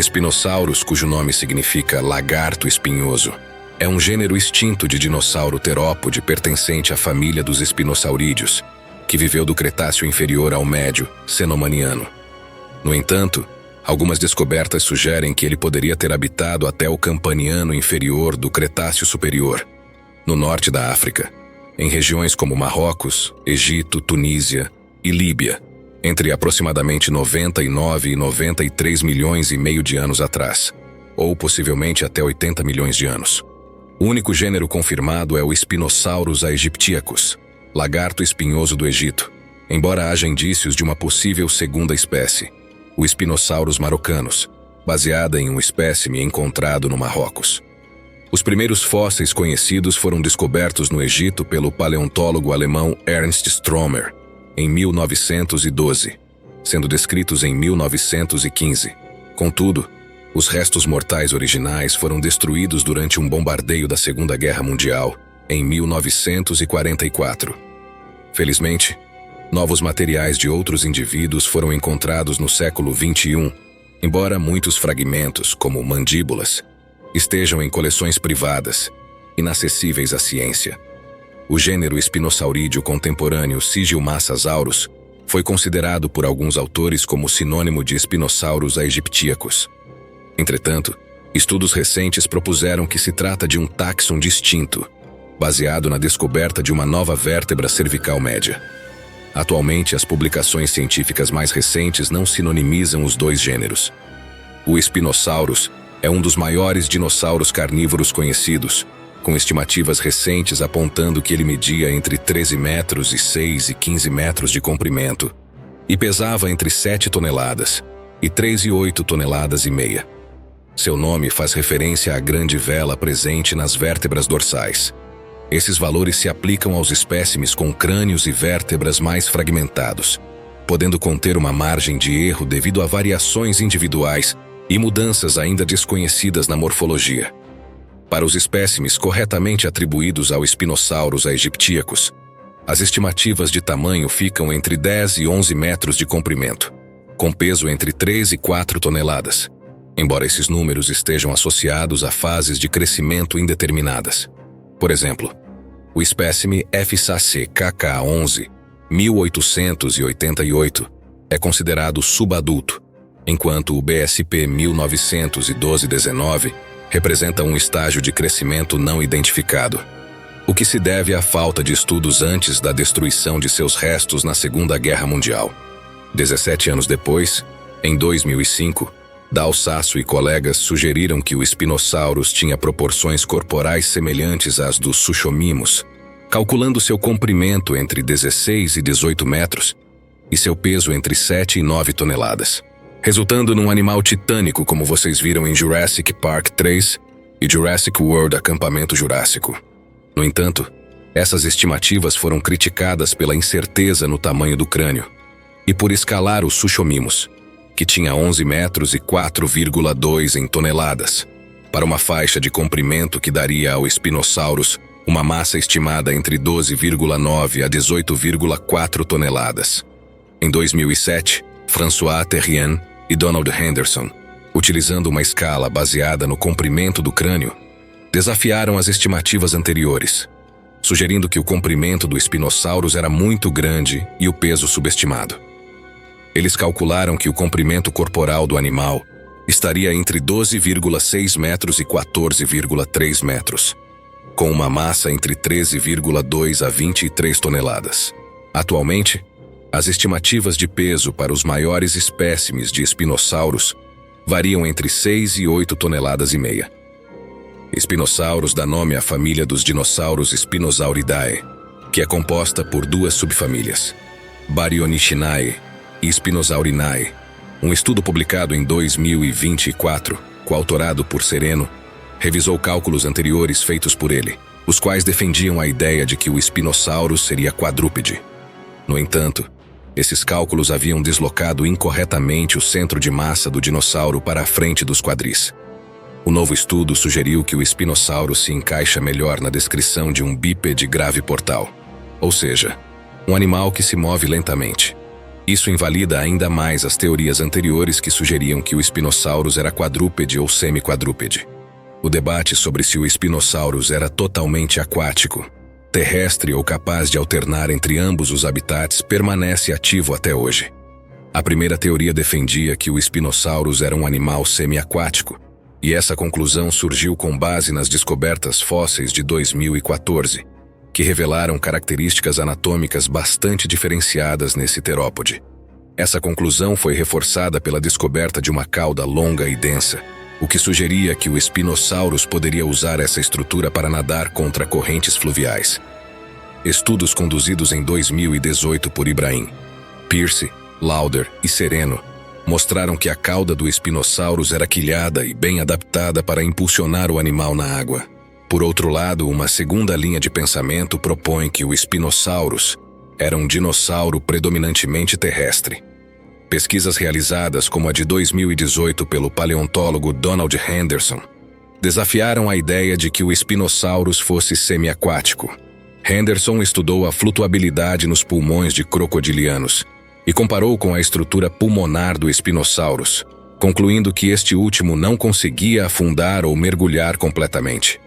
Spinosaurus, cujo nome significa lagarto espinhoso, é um gênero extinto de dinossauro terópode pertencente à família dos espinosaurídeos, que viveu do Cretáceo inferior ao Médio, Cenomaniano. No entanto, algumas descobertas sugerem que ele poderia ter habitado até o Campaniano inferior do Cretáceo superior, no norte da África, em regiões como Marrocos, Egito, Tunísia e Líbia, entre aproximadamente 99 e 93 milhões e meio de anos atrás, ou possivelmente até 80 milhões de anos. O único gênero confirmado é o Spinosaurus aegyptiacus, lagarto espinhoso do Egito, embora haja indícios de uma possível segunda espécie, o Spinosaurus maroccanus, baseada em um espécime encontrado no Marrocos. Os primeiros fósseis conhecidos foram descobertos no Egito pelo paleontólogo alemão Ernst Stromer, em 1912, sendo descritos em 1915. Contudo, os restos mortais originais foram destruídos durante um bombardeio da Segunda Guerra Mundial, em 1944. Felizmente, novos materiais de outros indivíduos foram encontrados no século XXI, embora muitos fragmentos, como mandíbulas, estejam em coleções privadas, inacessíveis à ciência. O gênero espinossaurídeo contemporâneo Sigilmassasaurus foi considerado por alguns autores como sinônimo de Spinosaurus aegyptiacus. Entretanto, estudos recentes propuseram que se trata de um táxon distinto, baseado na descoberta de uma nova vértebra cervical média. Atualmente, as publicações científicas mais recentes não sinonimizam os dois gêneros. O Spinosaurus é um dos maiores dinossauros carnívoros conhecidos, com estimativas recentes apontando que ele media entre 13 metros e 6 e 15 metros de comprimento e pesava entre 7 toneladas e 3,8 toneladas e meia. Seu nome faz referência à grande vela presente nas vértebras dorsais. Esses valores se aplicam aos espécimes com crânios e vértebras mais fragmentados, podendo conter uma margem de erro devido a variações individuais e mudanças ainda desconhecidas na morfologia. Para os espécimes corretamente atribuídos ao Spinosaurus aegyptiacus, as estimativas de tamanho ficam entre 10 e 11 metros de comprimento, com peso entre 3 e 4 toneladas, embora esses números estejam associados a fases de crescimento indeterminadas. Por exemplo, o espécime FSAC-KK11, 1888, é considerado subadulto, enquanto o BSP 1912-19 representa um estágio de crescimento não identificado, o que se deve à falta de estudos antes da destruição de seus restos na Segunda Guerra Mundial. 17 anos depois, em 2005, D'Alsasso e colegas sugeriram que o Spinosaurus tinha proporções corporais semelhantes às dos Suchomimus, calculando seu comprimento entre 16 e 18 metros e seu peso entre 7 e 9 toneladas, resultando num animal titânico como vocês viram em Jurassic Park 3 e Jurassic World Acampamento Jurássico. No entanto, essas estimativas foram criticadas pela incerteza no tamanho do crânio e por escalar o Suchomimus, que tinha 11 metros e 4,2 em toneladas, para uma faixa de comprimento que daria ao Spinosaurus uma massa estimada entre 12,9 a 18,4 toneladas. Em 2007, François Terrien e Donald Henderson, utilizando uma escala baseada no comprimento do crânio, desafiaram as estimativas anteriores, sugerindo que o comprimento do Spinosaurus era muito grande e o peso subestimado. Eles calcularam que o comprimento corporal do animal estaria entre 12,6 metros e 14,3 metros, com uma massa entre 13,2 a 23 toneladas. Atualmente, as estimativas de peso para os maiores espécimes de Spinosaurus variam entre 6 e 8 toneladas e meia. Spinosaurus dá nome à família dos dinossauros Spinosauridae, que é composta por duas subfamílias, Baryonychinae e Spinosaurinae. Um estudo publicado em 2024, coautorado por Sereno, revisou cálculos anteriores feitos por ele, os quais defendiam a ideia de que o Spinosaurus seria quadrúpede. No entanto, esses cálculos haviam deslocado incorretamente o centro de massa do dinossauro para a frente dos quadris. O novo estudo sugeriu que o Spinosaurus se encaixa melhor na descrição de um bípede graviportal, ou seja, um animal que se move lentamente. Isso invalida ainda mais as teorias anteriores que sugeriam que o Spinosaurus era quadrúpede ou semi-quadrúpede. O debate sobre se o Spinosaurus era totalmente aquático, terrestre ou capaz de alternar entre ambos os habitats permanece ativo até hoje. A primeira teoria defendia que o Spinosaurus era um animal semi-aquático, e essa conclusão surgiu com base nas descobertas fósseis de 2014, que revelaram características anatômicas bastante diferenciadas nesse terópode. Essa conclusão foi reforçada pela descoberta de uma cauda longa e densa, o que sugeria que o Spinosaurus poderia usar essa estrutura para nadar contra correntes fluviais. Estudos conduzidos em 2018 por Ibrahim, Pierce, Lauder e Sereno mostraram que a cauda do Spinosaurus era quilhada e bem adaptada para impulsionar o animal na água. Por outro lado, uma segunda linha de pensamento propõe que o Spinosaurus era um dinossauro predominantemente terrestre. Pesquisas realizadas, como a de 2018 pelo paleontólogo Donald Henderson, desafiaram a ideia de que o Spinosaurus fosse semiaquático. Henderson estudou a flutuabilidade nos pulmões de crocodilianos e comparou com a estrutura pulmonar do Spinosaurus, concluindo que este último não conseguia afundar ou mergulhar completamente.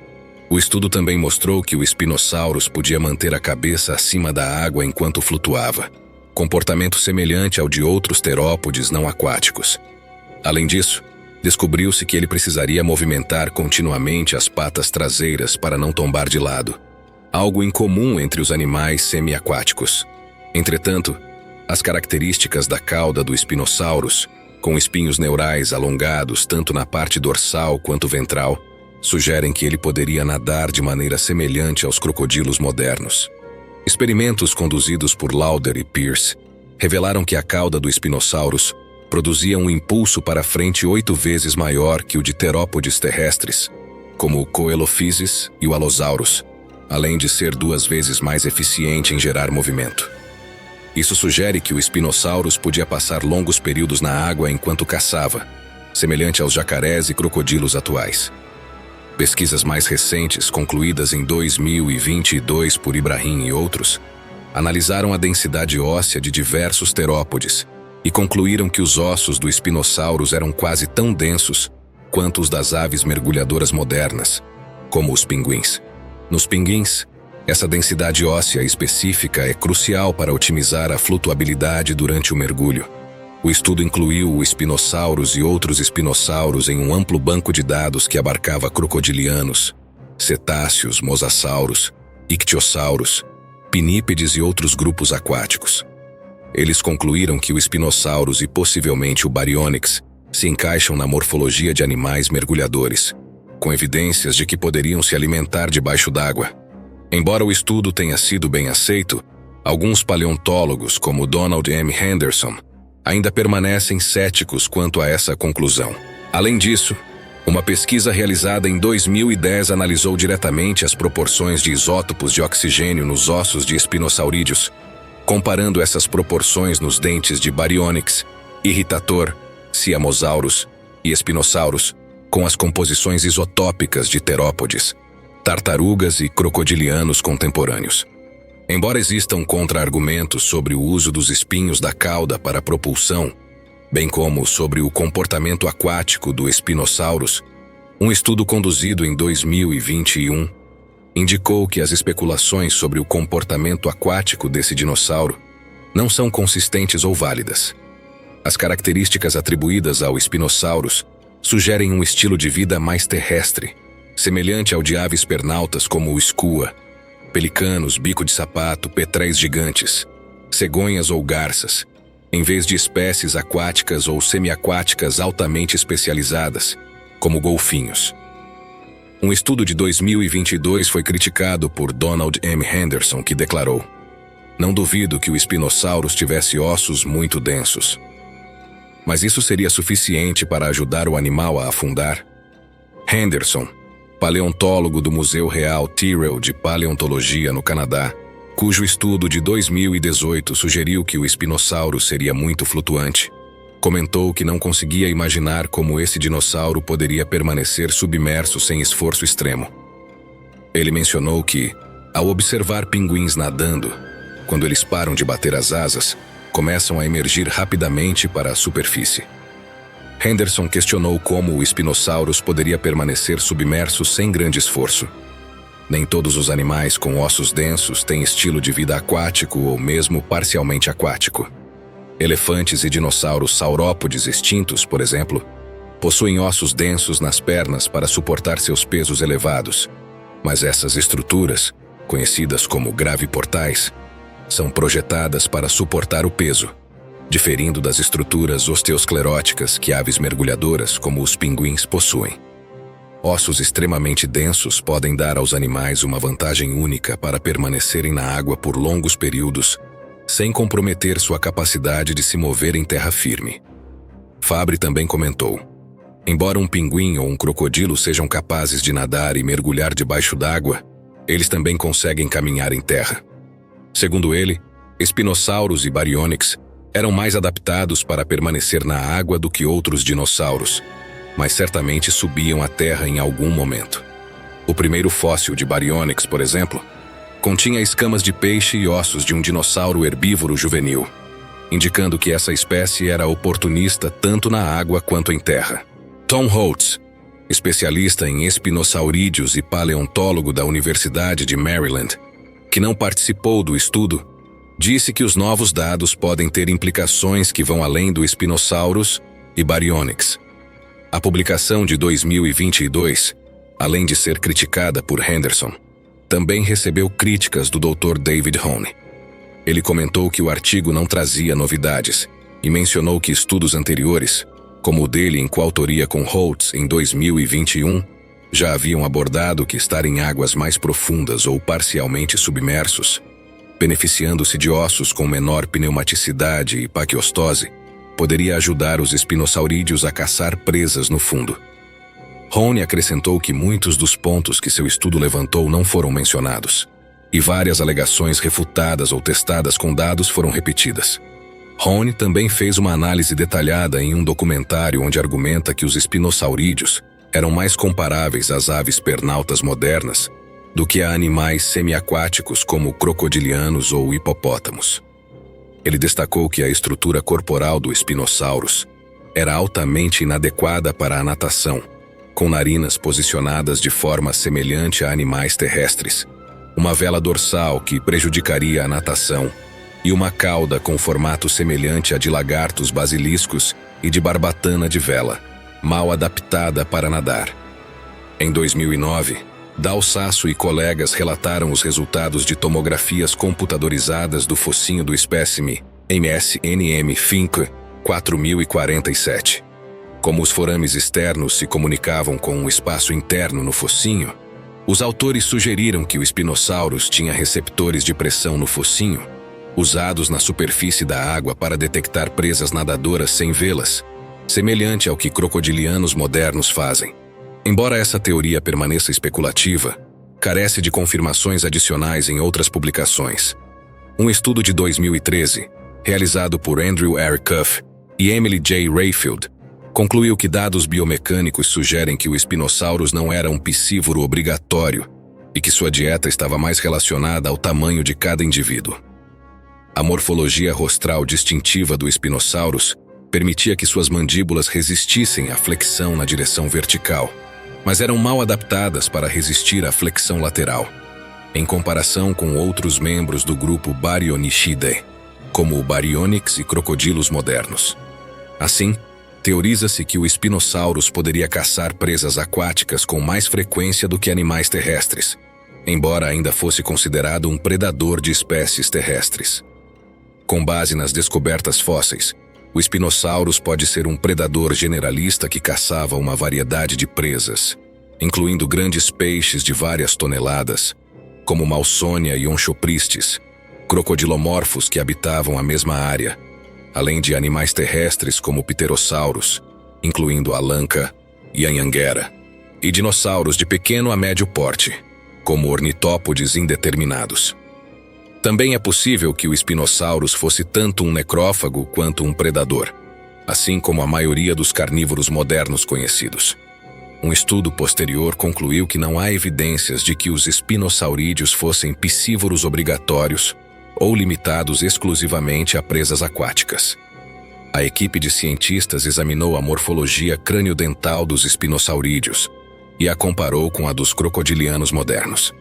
O estudo também mostrou que o Spinosaurus podia manter a cabeça acima da água enquanto flutuava, comportamento semelhante ao de outros terópodes não aquáticos. Além disso, descobriu-se que ele precisaria movimentar continuamente as patas traseiras para não tombar de lado, algo incomum entre os animais semiaquáticos. Entretanto, as características da cauda do Spinosaurus, com espinhos neurais alongados tanto na parte dorsal quanto ventral, sugerem que ele poderia nadar de maneira semelhante aos crocodilos modernos. Experimentos conduzidos por Lauder e Pierce revelaram que a cauda do Spinosaurus produzia um impulso para frente 8 vezes maior que o de terópodes terrestres, como o Coelophysis e o Allosaurus, além de ser 2 vezes mais eficiente em gerar movimento. Isso sugere que o Spinosaurus podia passar longos períodos na água enquanto caçava, semelhante aos jacarés e crocodilos atuais. Pesquisas mais recentes, concluídas em 2022 por Ibrahim e outros, analisaram a densidade óssea de diversos terópodes e concluíram que os ossos do Spinosaurus eram quase tão densos quanto os das aves mergulhadoras modernas, como os pinguins. Nos pinguins, essa densidade óssea específica é crucial para otimizar a flutuabilidade durante o mergulho. O estudo incluiu o Spinosaurus e outros espinossauros em um amplo banco de dados que abarcava crocodilianos, cetáceos, mosassauros, ictiossauros, pinípedes e outros grupos aquáticos. Eles concluíram que o Spinosaurus e possivelmente o Baryonyx se encaixam na morfologia de animais mergulhadores, com evidências de que poderiam se alimentar debaixo d'água. Embora o estudo tenha sido bem aceito, alguns paleontólogos, como Donald M. Henderson, ainda permanecem céticos quanto a essa conclusão. Além disso, uma pesquisa realizada em 2010 analisou diretamente as proporções de isótopos de oxigênio nos ossos de espinosaurídeos, comparando essas proporções nos dentes de Baryonyx, Irritator, Siamosaurus e Spinosaurus com as composições isotópicas de terópodes, tartarugas e crocodilianos contemporâneos. Embora existam contra-argumentos sobre o uso dos espinhos da cauda para propulsão, bem como sobre o comportamento aquático do Spinosaurus, um estudo conduzido em 2021 indicou que as especulações sobre o comportamento aquático desse dinossauro não são consistentes ou válidas. As características atribuídas ao Spinosaurus sugerem um estilo de vida mais terrestre, semelhante ao de aves pernaltas como o skua, pelicanos, bico de sapato, petréis gigantes, cegonhas ou garças, em vez de espécies aquáticas ou semiaquáticas altamente especializadas, como golfinhos. Um estudo de 2022 foi criticado por Donald M. Henderson, que declarou: "Não duvido que o Spinosaurus tivesse ossos muito densos. Mas isso seria suficiente para ajudar o animal a afundar?" Henderson, paleontólogo do Museu Real Tyrrell de Paleontologia no Canadá, cujo estudo de 2018 sugeriu que o Spinosaurus seria muito flutuante, comentou que não conseguia imaginar como esse dinossauro poderia permanecer submerso sem esforço extremo. Ele mencionou que, ao observar pinguins nadando, quando eles param de bater as asas, começam a emergir rapidamente para a superfície. Henderson questionou como o Spinosaurus poderia permanecer submerso sem grande esforço. Nem todos os animais com ossos densos têm estilo de vida aquático ou mesmo parcialmente aquático. Elefantes e dinossauros saurópodes extintos, por exemplo, possuem ossos densos nas pernas para suportar seus pesos elevados, mas essas estruturas, conhecidas como graviportais, são projetadas para suportar o peso, diferindo das estruturas osteoscleróticas que aves mergulhadoras como os pinguins possuem. Ossos extremamente densos podem dar aos animais uma vantagem única para permanecerem na água por longos períodos, sem comprometer sua capacidade de se mover em terra firme. Fabre também comentou: embora um pinguim ou um crocodilo sejam capazes de nadar e mergulhar debaixo d'água, eles também conseguem caminhar em terra. Segundo ele, Spinosaurus e Baryonyx eram mais adaptados para permanecer na água do que outros dinossauros, mas certamente subiam à terra em algum momento. O primeiro fóssil de Baryonyx, por exemplo, continha escamas de peixe e ossos de um dinossauro herbívoro juvenil, indicando que essa espécie era oportunista tanto na água quanto em terra. Tom Holtz, especialista em espinosaurídeos e paleontólogo da Universidade de Maryland, que não participou do estudo, disse que os novos dados podem ter implicações que vão além do Spinosaurus e Baryonyx. A publicação de 2022, além de ser criticada por Henderson, também recebeu críticas do Dr. David Hone. Ele comentou que o artigo não trazia novidades e mencionou que estudos anteriores, como o dele em coautoria com Holtz em 2021, já haviam abordado que estar em águas mais profundas ou parcialmente submersos, beneficiando-se de ossos com menor pneumaticidade e paquiostose, poderia ajudar os espinosaurídeos a caçar presas no fundo. Hone acrescentou que muitos dos pontos que seu estudo levantou não foram mencionados, e várias alegações refutadas ou testadas com dados foram repetidas. Hone também fez uma análise detalhada em um documentário onde argumenta que os espinosaurídeos eram mais comparáveis às aves pernaltas modernas do que a animais semiaquáticos como crocodilianos ou hipopótamos. Ele destacou que a estrutura corporal do Spinosaurus era altamente inadequada para a natação, com narinas posicionadas de forma semelhante a animais terrestres, uma vela dorsal que prejudicaria a natação e uma cauda com formato semelhante à de lagartos basiliscos e de barbatana de vela, mal adaptada para nadar. Em 2009, Dal Sasso e colegas relataram os resultados de tomografias computadorizadas do focinho do espécime MSNM Finck 4047. Como os forames externos se comunicavam com um espaço interno no focinho, os autores sugeriram que o Spinosaurus tinha receptores de pressão no focinho, usados na superfície da água para detectar presas nadadoras sem vê-las, semelhante ao que crocodilianos modernos fazem. Embora essa teoria permaneça especulativa, carece de confirmações adicionais em outras publicações. Um estudo de 2013, realizado por Andrew R. Cuff e Emily J. Rayfield, concluiu que dados biomecânicos sugerem que o Spinosaurus não era um piscívoro obrigatório e que sua dieta estava mais relacionada ao tamanho de cada indivíduo. A morfologia rostral distintiva do Spinosaurus permitia que suas mandíbulas resistissem à flexão na direção vertical, mas eram mal adaptadas para resistir à flexão lateral, em comparação com outros membros do grupo Baryonychidae, como o Baryonyx e crocodilos modernos. Assim, teoriza-se que o Spinosaurus poderia caçar presas aquáticas com mais frequência do que animais terrestres, embora ainda fosse considerado um predador de espécies terrestres. Com base nas descobertas fósseis, o Spinosaurus pode ser um predador generalista que caçava uma variedade de presas, incluindo grandes peixes de várias toneladas, como Malsonia e Onchopristis, crocodilomorfos que habitavam a mesma área, além de animais terrestres como Pterosaurus, incluindo a lanca e a anhanguera, e dinossauros de pequeno a médio porte, como ornitópodes indeterminados. Também é possível que o Spinosaurus fosse tanto um necrófago quanto um predador, assim como a maioria dos carnívoros modernos conhecidos. Um estudo posterior concluiu que não há evidências de que os espinosaurídeos fossem piscívoros obrigatórios ou limitados exclusivamente a presas aquáticas. A equipe de cientistas examinou a morfologia crânio-dental dos espinosaurídeos e a comparou com a dos crocodilianos modernos.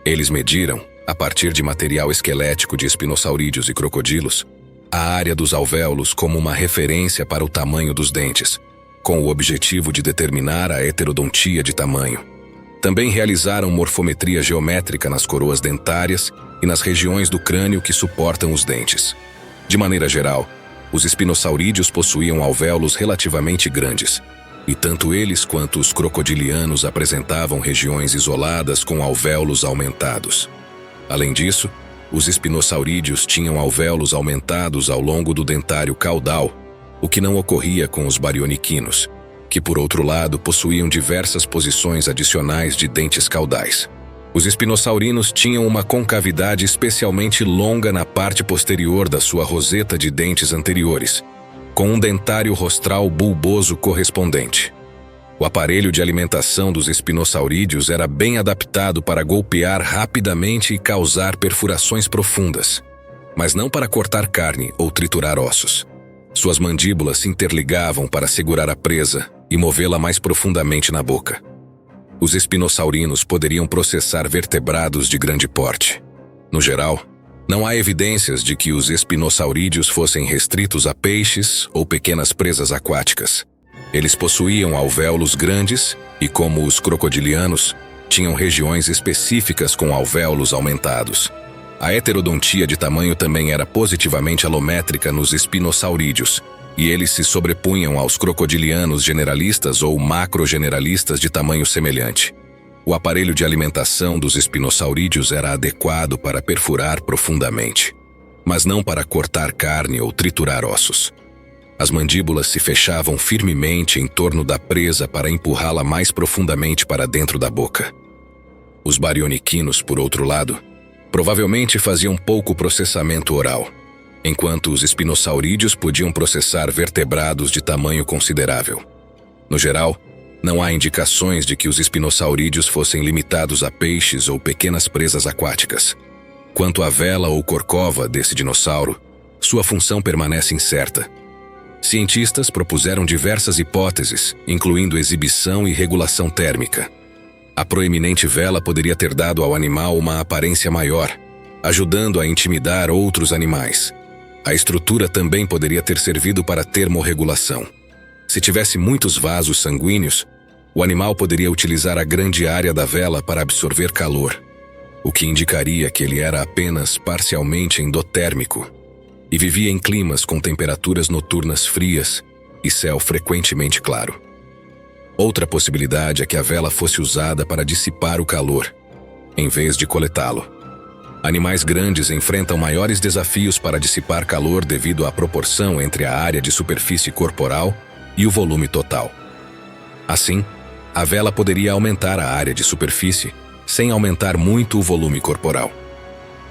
Eles mediram, a partir de material esquelético de espinosaurídeos e crocodilos, a área dos alvéolos como uma referência para o tamanho dos dentes, com o objetivo de determinar a heterodontia de tamanho. Também realizaram morfometria geométrica nas coroas dentárias e nas regiões do crânio que suportam os dentes. De maneira geral, os espinosaurídeos possuíam alvéolos relativamente grandes, e tanto eles quanto os crocodilianos apresentavam regiões isoladas com alvéolos aumentados. Além disso, os espinosaurídeos tinham alvéolos aumentados ao longo do dentário caudal, o que não ocorria com os barioniquinos, que por outro lado possuíam diversas posições adicionais de dentes caudais. Os espinosaurinos tinham uma concavidade especialmente longa na parte posterior da sua roseta de dentes anteriores, com um dentário rostral bulboso correspondente. O aparelho de alimentação dos espinosaurídeos era bem adaptado para golpear rapidamente e causar perfurações profundas, mas não para cortar carne ou triturar ossos. Suas mandíbulas se interligavam para segurar a presa e movê-la mais profundamente na boca. Os espinosaurinos poderiam processar vertebrados de grande porte. No geral, não há evidências de que os espinosaurídeos fossem restritos a peixes ou pequenas presas aquáticas. Eles possuíam alvéolos grandes e, como os crocodilianos, tinham regiões específicas com alvéolos aumentados. A heterodontia de tamanho também era positivamente alométrica nos espinosaurídeos, e eles se sobrepunham aos crocodilianos generalistas ou macrogeneralistas de tamanho semelhante. O aparelho de alimentação dos espinosaurídeos era adequado para perfurar profundamente, mas não para cortar carne ou triturar ossos. As mandíbulas se fechavam firmemente em torno da presa para empurrá-la mais profundamente para dentro da boca. Os barioniquinos, por outro lado, provavelmente faziam pouco processamento oral, enquanto os espinosaurídeos podiam processar vertebrados de tamanho considerável. No geral, não há indicações de que os espinosaurídeos fossem limitados a peixes ou pequenas presas aquáticas. Quanto à vela ou corcova desse dinossauro, sua função permanece incerta. Cientistas propuseram diversas hipóteses, incluindo exibição e regulação térmica. A proeminente vela poderia ter dado ao animal uma aparência maior, ajudando a intimidar outros animais. A estrutura também poderia ter servido para termorregulação. Se tivesse muitos vasos sanguíneos, o animal poderia utilizar a grande área da vela para absorver calor, o que indicaria que ele era apenas parcialmente endotérmico e vivia em climas com temperaturas noturnas frias e céu frequentemente claro. Outra possibilidade é que a vela fosse usada para dissipar o calor, em vez de coletá-lo. Animais grandes enfrentam maiores desafios para dissipar calor devido à proporção entre a área de superfície corporal e o volume total. Assim, a vela poderia aumentar a área de superfície sem aumentar muito o volume corporal.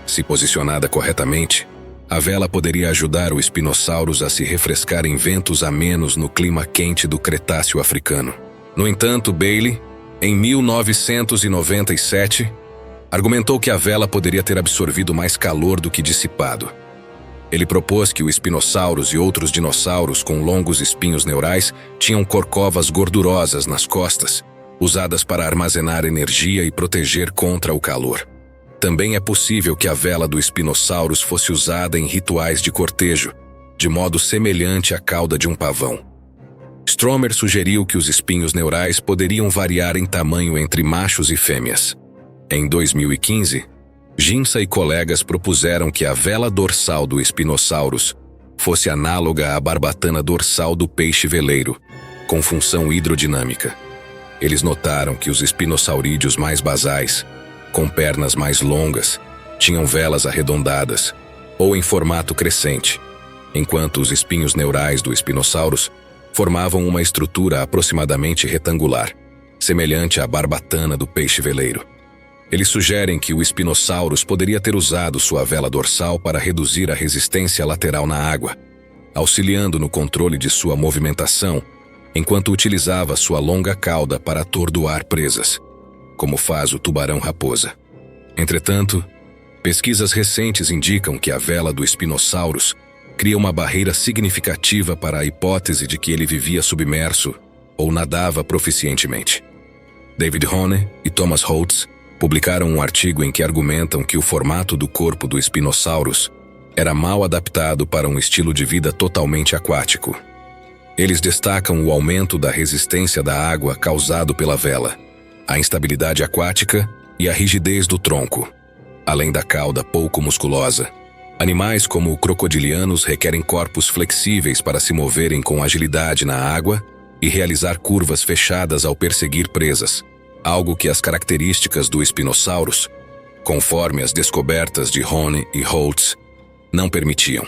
Se posicionada corretamente, a vela poderia ajudar o Spinosaurus a se refrescar em ventos amenos no clima quente do Cretáceo africano. No entanto, Bailey, em 1997, argumentou que a vela poderia ter absorvido mais calor do que dissipado. Ele propôs que o Spinosaurus e outros dinossauros com longos espinhos neurais tinham corcovas gordurosas nas costas, usadas para armazenar energia e proteger contra o calor. Também é possível que a vela do Spinosaurus fosse usada em rituais de cortejo, de modo semelhante à cauda de um pavão. Stromer sugeriu que os espinhos neurais poderiam variar em tamanho entre machos e fêmeas. Em 2015, Ginsa e colegas propuseram que a vela dorsal do Spinosaurus fosse análoga à barbatana dorsal do peixe-veleiro, com função hidrodinâmica. Eles notaram que os espinosaurídeos mais basais, com pernas mais longas, tinham velas arredondadas ou em formato crescente, enquanto os espinhos neurais do Spinosaurus formavam uma estrutura aproximadamente retangular, semelhante à barbatana do peixe-veleiro. Eles sugerem que o Spinosaurus poderia ter usado sua vela dorsal para reduzir a resistência lateral na água, auxiliando no controle de sua movimentação, enquanto utilizava sua longa cauda para atordoar presas, como faz o tubarão-raposa. Entretanto, Pesquisas recentes indicam que a vela do Spinosaurus cria uma barreira significativa para a hipótese de que ele vivia submerso ou nadava proficientemente. David Hohne e Thomas Holtz publicaram um artigo em que argumentam que o formato do corpo do Spinosaurus era mal adaptado para um estilo de vida totalmente aquático. Eles destacam o aumento da resistência da água causado pela vela, a instabilidade aquática e a rigidez do tronco, além da cauda pouco musculosa. Animais como crocodilianos requerem corpos flexíveis para se moverem com agilidade na água e realizar curvas fechadas ao perseguir presas, algo que as características do Spinosaurus, conforme as descobertas de Hohne e Holtz, não permitiam.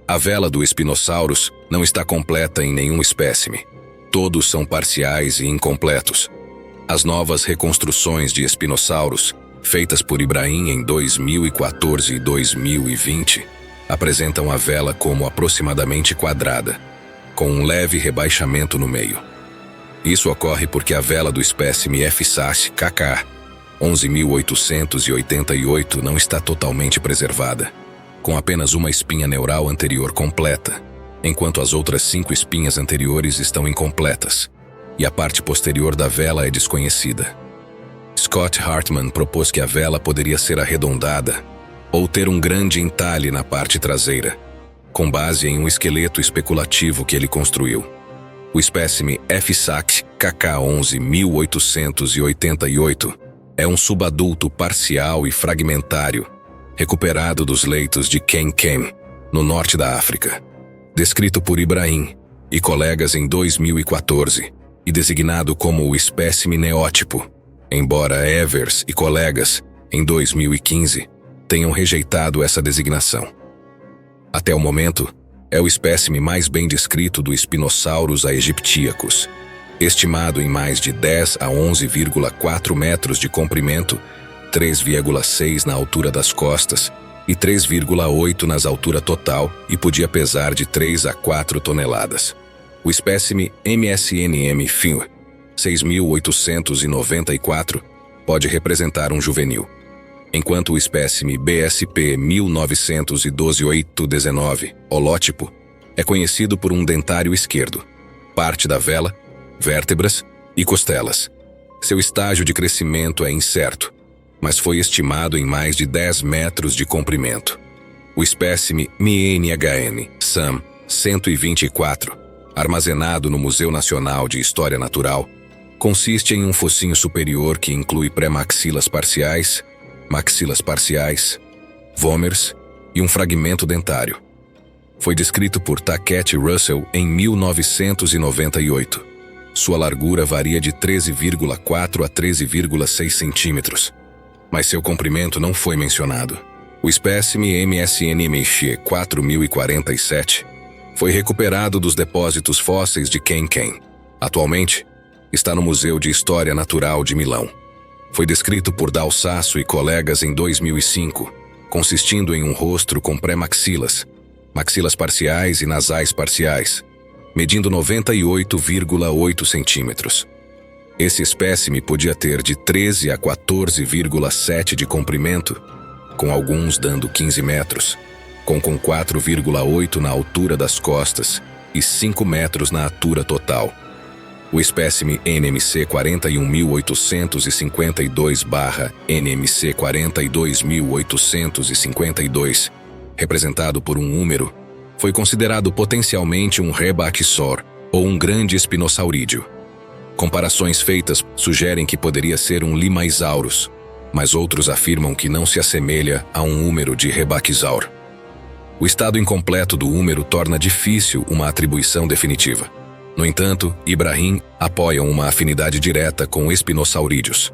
A vela do Spinosaurus não está completa em nenhum espécime. Todos são parciais e incompletos. As novas reconstruções de Spinosaurus, feitas por Ibrahim em 2014 e 2020, apresentam a vela como aproximadamente quadrada, com um leve rebaixamento no meio. Isso ocorre porque a vela do espécime F-SASS KK 11.888 não está totalmente preservada, com apenas uma espinha neural anterior completa, enquanto as outras 5 espinhas anteriores estão incompletas, e a parte posterior da vela é desconhecida. Scott Hartman propôs que a vela poderia ser arredondada ou ter um grande entalhe na parte traseira, com base em um esqueleto especulativo que ele construiu. O espécime F-SASS KK 11.888 é um subadulto parcial e fragmentário, recuperado dos leitos de Ken-Ken, no norte da África, descrito por Ibrahim e colegas em 2014 e designado como o espécime neótipo, embora Evers e colegas, em 2015, tenham rejeitado essa designação. Até o momento, é o espécime mais bem descrito do Spinosaurus aegyptiacus, estimado em mais de 10 a 11,4 metros de comprimento, 3,6 na altura das costas e 3,8 nas altura total e podia pesar de 3 a 4 toneladas. O espécime MSNM Fin 6.894 pode representar um juvenil, enquanto o espécime BSP 1912-819, holótipo, é conhecido por um dentário esquerdo, parte da vela, vértebras e costelas. Seu estágio de crescimento é incerto, mas foi estimado em mais de 10 metros de comprimento. O espécime MNHN SAM 124, armazenado no Museu Nacional de História Natural, consiste em um focinho superior que inclui pré-maxilas parciais, maxilas parciais, vômeres e um fragmento dentário. Foi descrito por Tackett Russell em 1998. Sua largura varia de 13,4 a 13,6 centímetros, mas seu comprimento não foi mencionado. O espécime MSNMX 4047 foi recuperado dos depósitos fósseis de Ken-Ken. Atualmente, está no Museu de História Natural de Milão. Foi descrito por Dal Sasso e colegas em 2005, consistindo em um rosto com pré-maxilas, maxilas parciais e nasais parciais, medindo 98,8 centímetros. Esse espécime podia ter de 13 a 14,7 de comprimento, com alguns dando 15 metros, com 4,8 na altura das costas e 5 metros na altura total. O espécime NMC 41.852/NMC 42.852, representado por um húmero, foi considerado potencialmente um rebaquisor ou um grande espinosaurídeo. Comparações feitas sugerem que poderia ser um Limaisaurus, mas outros afirmam que não se assemelha a um húmero de rebaquisaur. O estado incompleto do húmero torna difícil uma atribuição definitiva. No entanto, Ibrahim apoia uma afinidade direta com espinosaurídeos.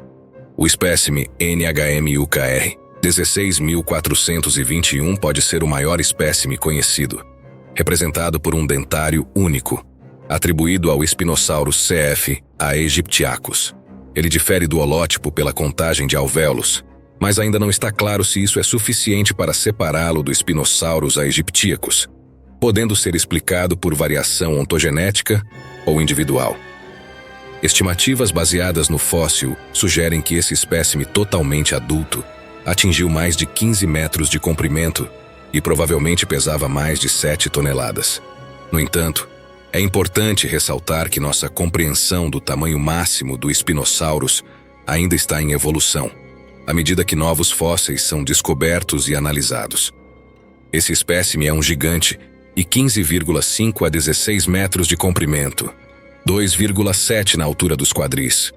O espécime NHMUKR 16.421 pode ser o maior espécime conhecido, representado por um dentário único, atribuído ao Spinosaurus CF aegyptiacus. Ele difere do holótipo pela contagem de alvéolos, mas ainda não está claro se isso é suficiente para separá-lo do Spinosaurus aegyptiacus, podendo ser explicado por variação ontogenética ou individual. Estimativas baseadas no fóssil sugerem que esse espécime totalmente adulto atingiu mais de 15 metros de comprimento e provavelmente pesava mais de 7 toneladas. No entanto, é importante ressaltar que nossa compreensão do tamanho máximo do Spinosaurus ainda está em evolução, à medida que novos fósseis são descobertos e analisados. Esse espécime é um gigante e 15,5 a 16 metros de comprimento, 2,7 na altura dos quadris,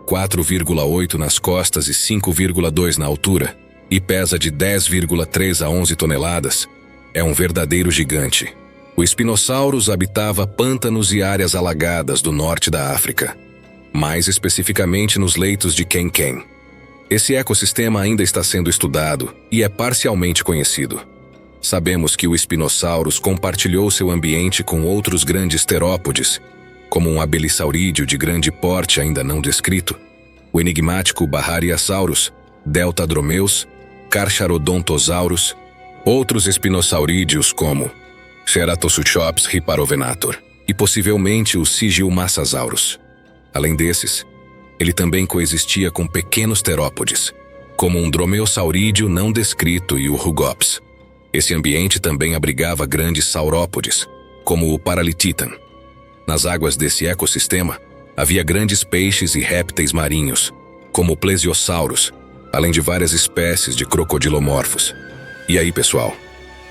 4,8 nas costas e 5,2 na altura, e pesa de 10,3 a 11 toneladas. É um verdadeiro gigante. O Spinosaurus habitava pântanos e áreas alagadas do norte da África, mais especificamente nos leitos de Quem-Quem. Esse ecossistema ainda está sendo estudado e é parcialmente conhecido. Sabemos que o Spinosaurus compartilhou seu ambiente com outros grandes terópodes, como um abelissaurídeo de grande porte ainda não descrito, o enigmático Barrariasaurus, Deltadromeus, Carcharodontosaurus, outros espinosaurídeos como Ceratossuchops riparovenator e possivelmente o Sigilmassasaurus. Além desses, ele também coexistia com pequenos terópodes, como um dromeossaurídeo não descrito e o Rugops. Esse ambiente também abrigava grandes saurópodes, como o Paralititan. Nas águas desse ecossistema, havia grandes peixes e répteis marinhos, como o Plesiosaurus, além de várias espécies de crocodilomorfos. E aí, pessoal?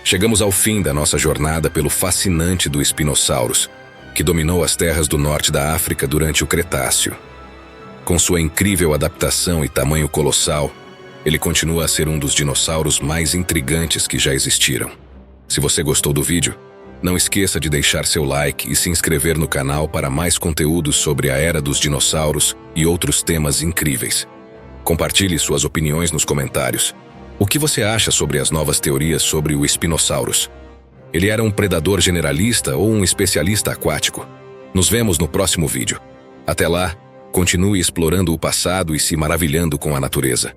Chegamos ao fim da nossa jornada pelo fascinante do Spinosaurus, que dominou as terras do norte da África durante o Cretáceo. Com sua incrível adaptação e tamanho colossal, ele continua a ser um dos dinossauros mais intrigantes que já existiram. Se você gostou do vídeo, não esqueça de deixar seu like e se inscrever no canal para mais conteúdos sobre a era dos dinossauros e outros temas incríveis. Compartilhe suas opiniões nos comentários. O que você acha sobre as novas teorias sobre o Spinosaurus? Ele era um predador generalista ou um especialista aquático? Nos vemos no próximo vídeo. Até lá, continue explorando o passado e se maravilhando com a natureza.